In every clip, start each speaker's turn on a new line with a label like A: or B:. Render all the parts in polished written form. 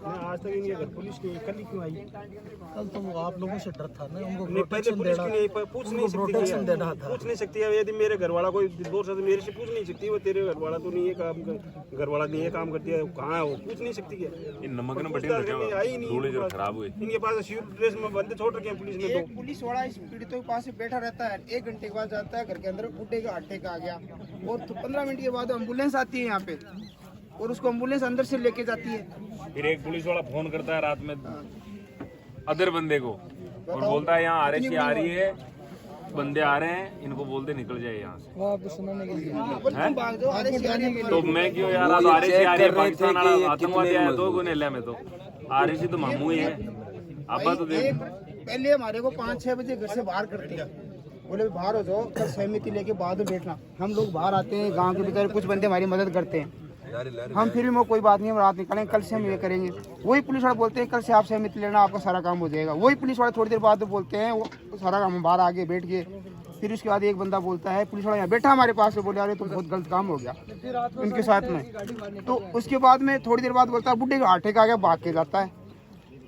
A: आज तक इनके घर पुलिस नहीं, कल ही क्यों आई?
B: कल तो वो आप लोगों से डर था ना, उनको
A: नहीं, पहले पुलिस क्यों नहीं पूछ नहीं सकती?
B: प्रोटेक्शन देना था।
A: पूछ नहीं सकती है यदि मेरे घर वाला कोई दोस्त है तो मेरे से पूछ नहीं सकती वो तेरे घर वाला तो नहीं है काम, घर वाला नहीं है काम कर दिया, कहाँ है वो? पूछ नहीं सकती क्या?
C: नमक न बटे
A: आई नहीं,
C: खराब हुए।
A: इनके पास सिविल ड्रेस में बंदे छोड़ रखे हैं पुलिस ने।
D: एक पुलिस वाला इस पीड़ितों के पास बैठा रहता है, 1 घंटे के बाद जाता है घर के अंदर, बुड्ढे का अटैक आ गया, और 15 मिनट के बाद एम्बुलेंस आती है यहाँ पे और उसको एम्बुलेंस अंदर से लेके जाती है।
C: फिर एक पुलिस वाला फोन करता है रात में अदर बंदे को और बोलता है यहाँ आरएसी आ रही है, बंदे आ रहे हैं, इनको बोलते निकल जाए यहाँ से।
D: वो आपको सुनाने के लिए भाग जाओ, आरएसी आ रही है।
C: तो मैं क्यों यार, आरएसी आ रही है, पाकिस्तान आतंकवादी आया तो नेला में तो आरएसी तो मामू ही है। अब तो देख,
D: पहले हमारे को 5-6 बजे घर से बाहर करते हैं, बोले बाहर हो जाओ, कल सहमति लेके बाद में बैठना। हम लोग बाहर आते हैं, गांव के बेचारे कुछ बंदे हमारी मदद करते हैं, हम फिर भी वो कोई बात नहीं, हम रात निकालेंगे, कल से हम ये करेंगे। वही पुलिस वाले बोलते हैं कल से आप सहमति लेना, आपका सारा काम हो जाएगा। वही पुलिस वाले थोड़ी देर बाद बोलते हैं वो सारा काम, बाहर आगे बैठ के, फिर उसके बाद एक बंदा बोलता है पुलिस वाला यहाँ बैठा हमारे पास, बोले अरे तो बहुत गलत काम हो गया उनके साथ में। तो उसके बाद में थोड़ी देर बाद बोलता है बुड्ढे का अटैक आ गया, भाग के जाता है।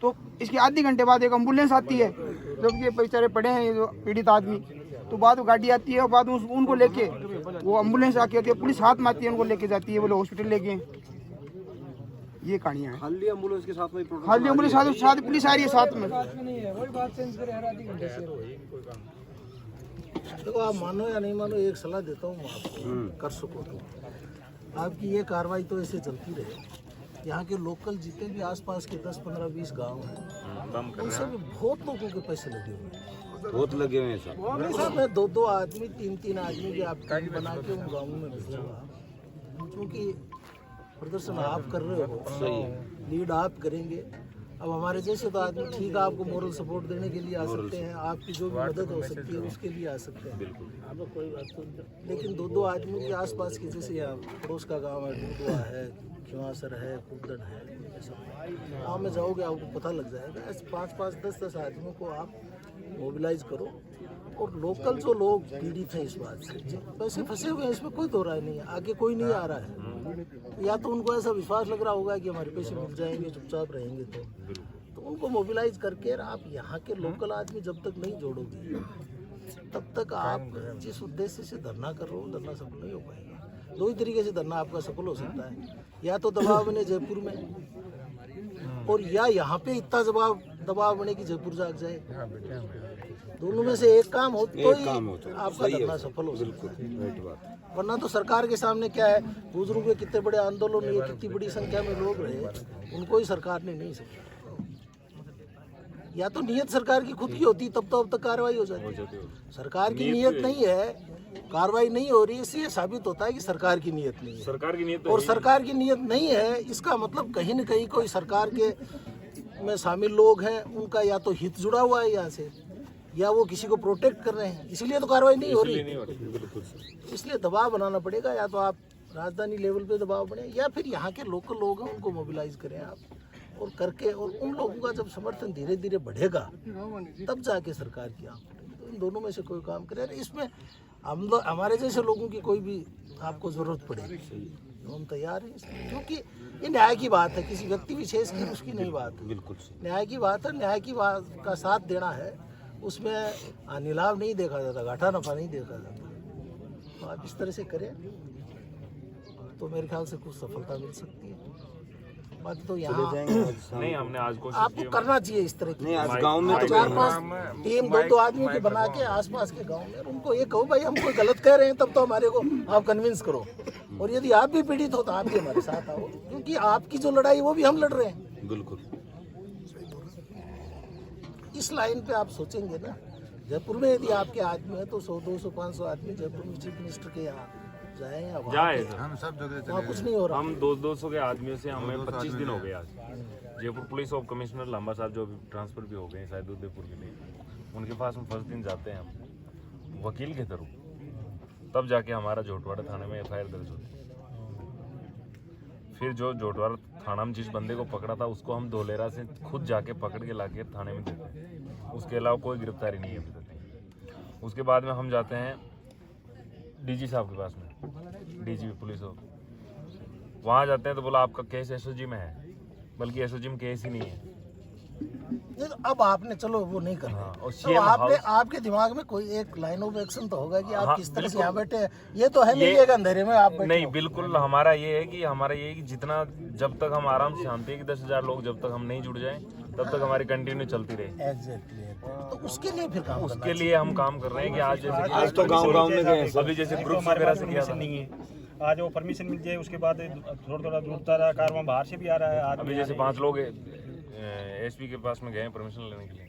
D: तो इसके आधे घंटे बाद एक एम्बुलेंस आती है, जब ये बेचारे पड़े हैं ये जो पीड़ित आदमी, तो बाद में गाड़ी आती है और बाद में उनको लेके वो एम्बुलेंस आके आती है, पुलिस हाथ में आती है, उनको लेके जाती है, बोले हॉस्पिटल लेके। ये कहानियाँ हैं।
A: खाली एम्बुलेंस के साथ में
D: खाली एम्बुलेंस साथ पुलिस आ रही है साथ में।
B: देखो आप मानो या नहीं मानो, एक सलाह देता हूँ आपको, कर सको तो आपकी ये कार्रवाई तो ऐसे चलती रहे। यहाँ के लोकल जितने भी आसपास के 10, 15, 20 गांव हैं, उनसे भी बहुत लोगों के पैसे लगे हुए हैं,
E: बहुत लगे हुए हैं सर।
B: उसमें 2-2 आदमी 3-3 आदमी भी आप टीम बना के उन गाँवों में भेजूंगा, क्योंकि प्रदर्शन आप कर रहे हो, सही है, लीड आप करेंगे। अब हमारे जैसे तो आदमी ठीक है, आपको मोरल सपोर्ट देने के लिए आ सकते हैं, आपकी जो भी मदद हो सकती है उसके लिए आ सकते हैं, आपको कोई बात नहीं। लेकिन 2-2 आदमी के आसपास के, जैसे यहाँ पड़ोस का गांव है, डूडुआ है, खिवासर है, कुदन है, गाँव में जाओगे आपको पता लग जाएगा। ऐसे 5-5, 10-10 आदमियों को आप मोबिलाइज करो, और लोकल जो लोग पीड़ित हैं इस बात से, पैसे फंसे हुए हैं, इसमें कोई दो राय नहीं है, आगे कोई नहीं आ रहा है। या तो उनको ऐसा विश्वास लग रहा होगा कि हमारे पैसे मिल जाएंगे, चुपचाप रहेंगे, तो उनको मोबिलाइज करके आप यहाँ के लोकल आदमी जब तक नहीं जोड़ोगे तब तक आप जिस उद्देश्य से धरना कर रहे हो, धरना सफल नहीं हो पाएगा। 2 ही तरीके से धरना आपका सफल हो सकता है, या तो दबाव बने जयपुर में, और या यहाँ पे इतना दबाव बने कि जयपुर जाग जाए। दोनों में से एक काम हो तो ही आपका धरना सफल हो सकता है। वरना तो सरकार के सामने क्या है, बुजुर्ग के कितने बड़े आंदोलन हुए, कितनी बड़ी संख्या में लोग रहे, उनको ही सरकार ने नहीं सकता। या तो नियत सरकार की खुद की होती तब तो अब तक कार्रवाई हो जाती। सरकार की नियत नहीं है, कार्रवाई नहीं हो रही, इसलिए साबित होता है कि सरकार की नियत नहीं है।
C: सरकार की नियत
B: और सरकार की नियत नहीं है, इसका मतलब कहीं न कहीं कोई सरकार के में शामिल लोग हैं, उनका या तो हित जुड़ा हुआ है यहाँ से, या वो किसी को प्रोटेक्ट कर रहे हैं, इसलिए तो कार्रवाई नहीं हो रही। इसलिए दबाव बनाना पड़ेगा, या तो आप राजधानी लेवल पे दबाव बने, या फिर यहाँ के लोकल लोग हैं उनको मोबिलाइज करें आप, और करके, और उन लोगों का जब समर्थन धीरे धीरे बढ़ेगा तब जाके सरकार की आँख खुलेगी। तो इन दोनों में से कोई काम करे। इसमें हमारे जैसे लोगों की कोई भी आपको जरूरत पड़ेगी तो हम तैयार हैं, क्योंकि ये न्याय की बात है, किसी व्यक्ति विशेष की उसकी नहीं बात है, बिल्कुल न्याय की बात है। न्याय की बात का साथ देना है, उसमें नीलाव नहीं देखा जाता, घाटा नफा नहीं देखा जाता। तो आप इस तरह से करें तो मेरे ख्याल से कुछ सफलता मिल सकती है। बाकी तो यहाँ
C: नहीं, हमने आज कोशिश
B: आपको करना चाहिए इस तरह की।
E: आज गांव में तो
B: 4-5 टीम 2-2 आदमी की बना के आसपास के गांव में उनको ये कहो भाई हम कोई गलत कह रहे हैं, तब तो हमारे को आप कन्विंस करो, और यदि आप भी पीड़ित हो तो आप भी हमारे साथ आओ, क्योंकि आपकी जो लड़ाई वो भी हम लड़ रहे हैं।
E: बिल्कुल
B: इस लाइन पे आप सोचेंगे ना, जयपुर में यदि आपके आदमी है तो 100, 200, 500 आदमी जयपुर में चीफ मिनिस्टर के यहाँ जाए, या
C: जाए,
B: हम सब जगह वहाँ कुछ नहीं हो रहा।
C: हम 200 के आदमियों से हमें 25 दिन हो गए आज। Jaipur police of commissioner Lamba साहब जो अभी ट्रांसफर भी हो गए शायद उदयपुर के लिए, उनके पास हम फर्स्ट दिन जाते हैं हम वकील के थ्रू, तब जाके हमारा जोटवाड़ा थाने में FIR दर्ज होती है। फिर जो जोटवाड़ा थाना में जिस बंदे को पकड़ा था उसको हम धोलेरा से खुद जाके पकड़ के लाके थाने में देते हैं, उसके अलावा कोई गिरफ्तारी नहीं है अभी तक। उसके बाद में हम जाते हैं DG साहब के पास में, DGP पुलिस हो, वहाँ जाते हैं तो बोला आपका केस SOG में है, बल्कि एसओजी में केस ही नहीं है।
B: नहीं, तो अब आपने चलो वो नहीं करना
C: हाँ, और
B: तो
C: CM
B: आपने
C: हाउस-
B: आपके दिमाग में कोई एक लाइन ऑफ एक्शन तो होगा कि आप
C: हाँ,
B: किस तरह से
C: बिल्कुल।
B: यहाँ बैठे हैं। ये तो है नहीं
C: ये-
B: कि एक अंधेरे में आप बैठे
C: नहीं,
B: हो।
C: बिल्कुल हमारा ये है कि जितना जब तक हम आराम से शांति है कि 10,000 लोग जब तक हम नहीं जुड़ जाएं तब तक हमारी कंटिन्यू चलती रहे।
B: एग्जैक्टली तो उसके लिए फिर काम
C: उसके लिए हम काम कर रहे हैं कि आज जैसे कि
E: आज तो गांव-गांव में गए
C: अभी जैसे ग्रुप्स वगैरह से किया था।
A: नहीं है आज वो परमिशन मिल जाए उसके बाद थोड़ा थोड़ा जुड़ता रहा कार वहाँ बाहर से भी आ रहा है
C: अभी
A: आदमी
C: जैसे 5 लोग एसपी के पास में गए हैं परमिशन लेने के लिए।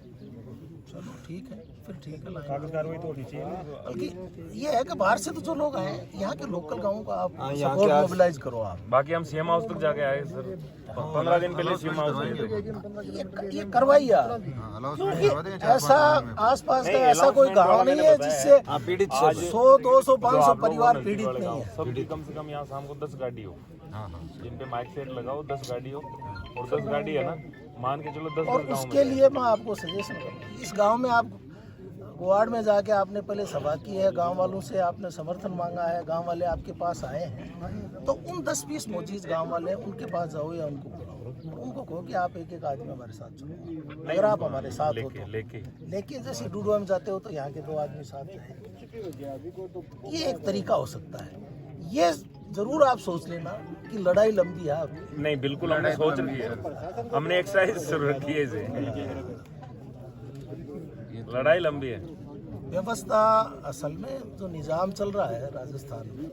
B: चलो ठीक है फिर ठीक है लाइन।
A: कागज कार्रवाई तो होनी चाहिए ना।
B: बल्कि ये है कि बाहर से तो जो लोग आए हैं यहाँ के लोकल गाँव का आप
E: हाँ, यहाँ
B: सपोर्ट
E: के
B: मोबिलाइज करो आप।
C: बाकी हम सीएम हाउस तक जाके आए सर, 15 दिन पहले सीएम हाउस गए थे।
B: ये करवाइए आप क्योंकि ऐसा आसपास का ऐसा कोई गांव नहीं है जिससे
E: पीड़ित
B: 100, 200,
C: जो
B: 500
C: आप लोगों
B: परिवार
C: ने
B: पीड़ित
C: वाले
B: नहीं
C: गाँव,
B: है।
C: सबकी कम से कम यहाँ शाम को 10 गाड़ी हो, जिन पे माइक सेट लगाओ 10 गाड़ी हो, और 10 गाड़ी है ना, मान के चलो 10
B: और
C: गाँव
B: उसके लिए मैं आपको सजेशन करूँ, इस गांव में आप वार्ड में जाके आपने पहले सभा की है, गांव वालों से आपने समर्थन मांगा है, गांव वाले आपके पास आए हैं, तो उन 10-20 मोजीज गांव वाले हैं, उनके पास जाओ या उनको बुलाओ, उनको कहो कि आप एक आदमी हमारे साथ चलो। अगर आप हमारे साथ हो तो लेकिन जैसे डूडुआ में जाते हो तो यहाँ के 2 आदमी साथ जाए, ये एक तरीका हो सकता है। ये जरूर आप सोच लेना कि लड़ाई लंबी है आपकी।
C: नहीं, बिल्कुल हमने सोच रखी है, हमने एक्सरसाइज शुरू रखी है इसे। लड़ाई लंबी है।
B: व्यवस्था असल में जो निज़ाम चल रहा है राजस्थान में,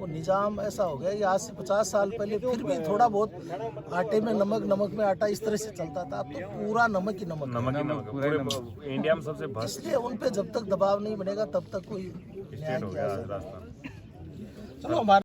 B: वो निज़ाम ऐसा हो गया कि आज से 50 साल पहले फिर भी थोड़ा बहुत आटे में नमक, नमक में आटा इस तरह से चलता था। अब तो पूरा नमक ही नमक है।
C: नमक ही नमक है। पूरे इंडिया में सबसे भ्रष्ट
B: इसलिए उन पे जब तक दबाव नहीं बनेगा तब तक कोई न्याय
C: स्टेट हो
B: नहीं
C: गया
B: आ
C: आज
B: सकता।
C: राजस्थान।
B: चलो हमारे